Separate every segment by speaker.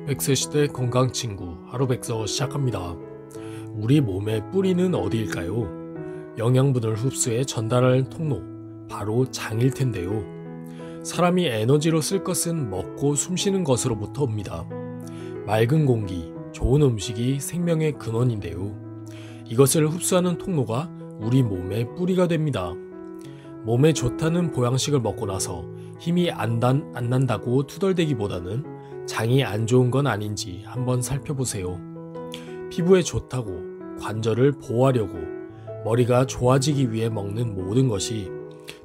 Speaker 1: 100세 시대 건강친구 하루 백서 시작합니다. 우리 몸의 뿌리는 어디일까요? 영양분을 흡수해 전달하는 통로, 바로 장일 텐데요. 사람이 에너지로 쓸 것은 먹고 숨쉬는 것으로부터 옵니다. 맑은 공기, 좋은 음식이 생명의 근원인데요. 이것을 흡수하는 통로가 우리 몸의 뿌리가 됩니다. 몸에 좋다는 보양식을 먹고 나서 힘이 안 난다고 투덜대기보다는 장이 안 좋은 건 아닌지 한번 살펴보세요. 피부에 좋다고 관절을 보호하려고 머리가 좋아지기 위해 먹는 모든 것이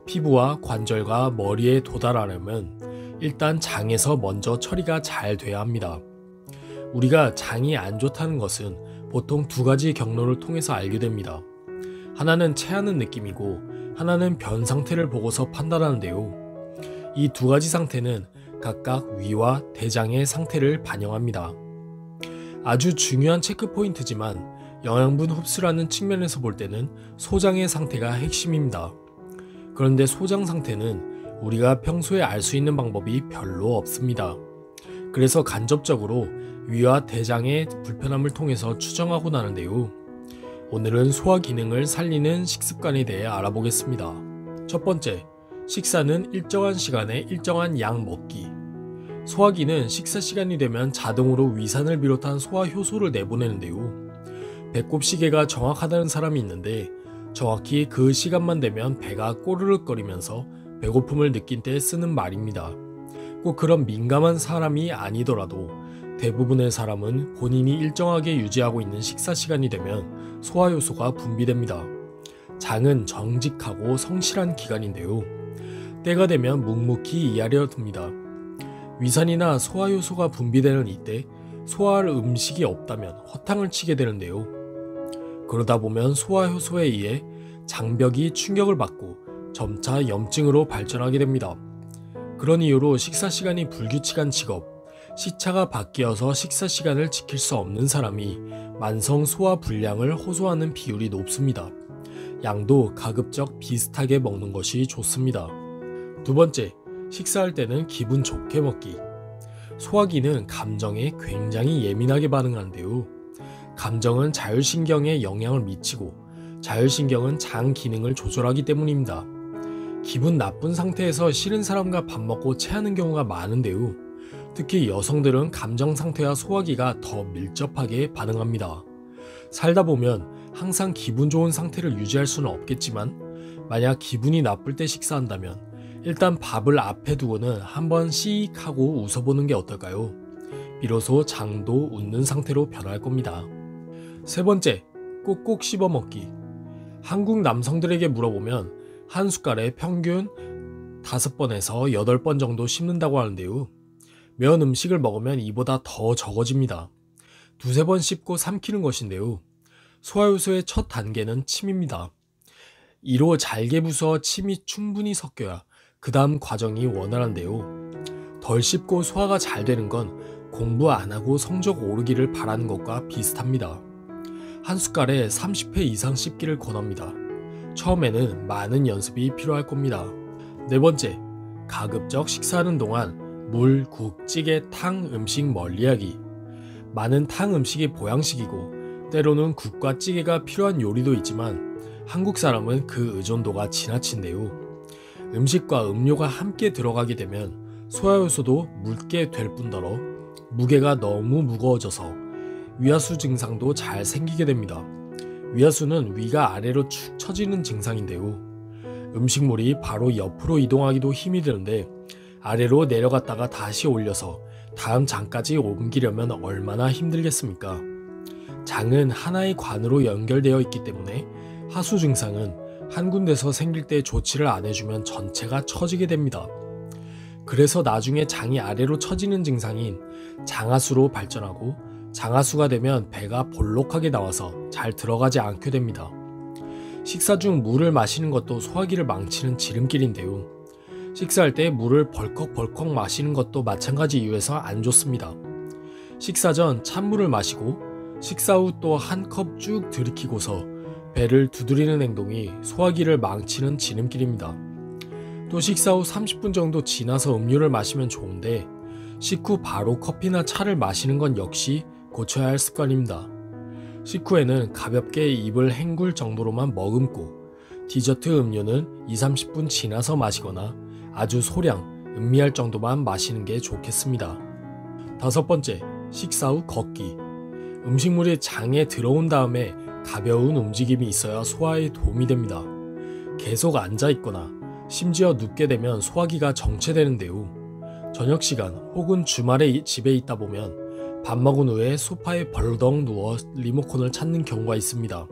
Speaker 1: 피부와 관절과 머리에 도달하려면 일단 장에서 먼저 처리가 잘 돼야 합니다. 우리가 장이 안 좋다는 것은 보통 두 가지 경로를 통해서 알게 됩니다. 하나는 체하는 느낌이고 하나는 변 상태를 보고서 판단하는데요. 이 두 가지 상태는 각각 위와 대장의 상태를 반영합니다. 아주 중요한 체크 포인트지만 영양분 흡수라는 측면에서 볼 때는 소장의 상태가 핵심입니다. 그런데 소장 상태는 우리가 평소에 알 수 있는 방법이 별로 없습니다. 그래서 간접적으로 위와 대장의 불편함을 통해서 추정하고 나는데요. 오늘은 소화 기능을 살리는 식습관에 대해 알아보겠습니다. 첫 번째, 식사는 일정한 시간에 일정한 양 먹기. 소화기는 식사 시간이 되면 자동으로 위산을 비롯한 소화 효소를 내보내는데요. 배꼽 시계가 정확하다는 사람이 있는데 정확히 그 시간만 되면 배가 꼬르륵거리면서 배고픔을 느낀 때 쓰는 말입니다. 꼭 그런 민감한 사람이 아니더라도 대부분의 사람은 본인이 일정하게 유지하고 있는 식사 시간이 되면 소화 효소가 분비됩니다. 장은 정직하고 성실한 기관인데요. 때가 되면 묵묵히 일하려 듭니다. 위산이나 소화효소가 분비되는 이때 소화할 음식이 없다면 허탕을 치게 되는데요. 그러다 보면 소화효소에 의해 장벽이 충격을 받고 점차 염증으로 발전하게 됩니다. 그런 이유로 식사시간이 불규칙한 직업, 시차가 바뀌어서 식사시간을 지킬 수 없는 사람이 만성 소화불량을 호소하는 비율이 높습니다. 양도 가급적 비슷하게 먹는 것이 좋습니다. 두 번째, 식사할 때는 기분 좋게 먹기. 소화기는 감정에 굉장히 예민하게 반응하는데요. 감정은 자율신경에 영향을 미치고 자율신경은 장 기능을 조절하기 때문입니다. 기분 나쁜 상태에서 싫은 사람과 밥 먹고 체하는 경우가 많은데요. 특히 여성들은 감정 상태와 소화기가 더 밀접하게 반응합니다. 살다 보면 항상 기분 좋은 상태를 유지할 수는 없겠지만 만약 기분이 나쁠 때 식사한다면 일단 밥을 앞에 두고는 한번 씩 하고 웃어보는 게 어떨까요? 비로소 장도 웃는 상태로 변할 겁니다. 세 번째, 꼭꼭 씹어 먹기. 한국 남성들에게 물어보면 한 숟갈에 평균 5번에서 8번 정도 씹는다고 하는데요. 면 음식을 먹으면 이보다 더 적어집니다. 두세 번 씹고 삼키는 것인데요. 소화효소의 첫 단계는 침입니다. 이로 잘게 부숴 침이 충분히 섞여야 그 다음 과정이 원활한데요. 덜 씹고 소화가 잘 되는 건 공부 안 하고 성적 오르기를 바라는 것과 비슷합니다. 한 숟갈에 30회 이상 씹기를 권합니다. 처음에는 많은 연습이 필요할 겁니다. 네 번째, 가급적 식사하는 동안 물, 국, 찌개, 탕 음식 멀리하기. 많은 탕 음식이 보양식이고 때로는 국과 찌개가 필요한 요리도 있지만 한국 사람은 그 의존도가 지나친데요. 음식과 음료가 함께 들어가게 되면 소화효소도 묽게 될 뿐더러 무게가 너무 무거워져서 위하수 증상도 잘 생기게 됩니다. 위하수는 위가 아래로 축 처지는 증상인데요. 음식물이 바로 옆으로 이동하기도 힘이 드는데 아래로 내려갔다가 다시 올려서 다음 장까지 옮기려면 얼마나 힘들겠습니까? 장은 하나의 관으로 연결되어 있기 때문에 하수 증상은 한 군데서 생길 때 조치를 안 해주면 전체가 처지게 됩니다. 그래서 나중에 장이 아래로 처지는 증상인 장하수로 발전하고 장하수가 되면 배가 볼록하게 나와서 잘 들어가지 않게 됩니다. 식사 중 물을 마시는 것도 소화기를 망치는 지름길인데요. 식사할 때 물을 벌컥벌컥 마시는 것도 마찬가지 이유에서 안 좋습니다. 식사 전 찬물을 마시고 식사 후 또 한 컵 쭉 들이키고서 배를 두드리는 행동이 소화기를 망치는 지름길입니다. 또 식사 후 30분 정도 지나서 음료를 마시면 좋은데 식후 바로 커피나 차를 마시는 건 역시 고쳐야 할 습관입니다. 식후에는 가볍게 입을 헹굴 정도로만 머금고 디저트 음료는 2-30분 지나서 마시거나 아주 소량 음미할 정도만 마시는 게 좋겠습니다. 5번째, 식사 후 걷기. 음식물이 장에 들어온 다음에 가벼운 움직임이 있어야 소화에 도움이 됩니다. 계속 앉아 있거나 심지어 눕게 되면 소화기가 정체되는데요. 저녁 시간 혹은 주말에 집에 있다 보면 밥 먹은 후에 소파에 벌덩 누워 리모컨을 찾는 경우가 있습니다.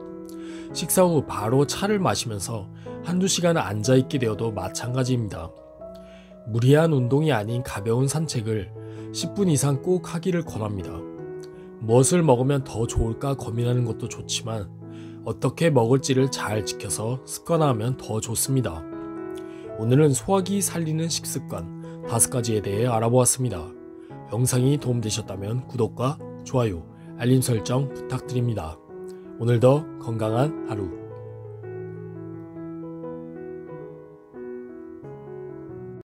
Speaker 1: 식사 후 바로 차를 마시면서 한두 시간 앉아 있게 되어도 마찬가지입니다. 무리한 운동이 아닌 가벼운 산책을 10분 이상 꼭 하기를 권합니다. 무엇을 먹으면 더 좋을까 고민하는 것도 좋지만 어떻게 먹을지를 잘 지켜서 습관화하면 더 좋습니다. 오늘은 소화기 살리는 식습관 5가지에 대해 알아보았습니다. 영상이 도움되셨다면 구독과 좋아요, 알림 설정 부탁드립니다. 오늘도 건강한 하루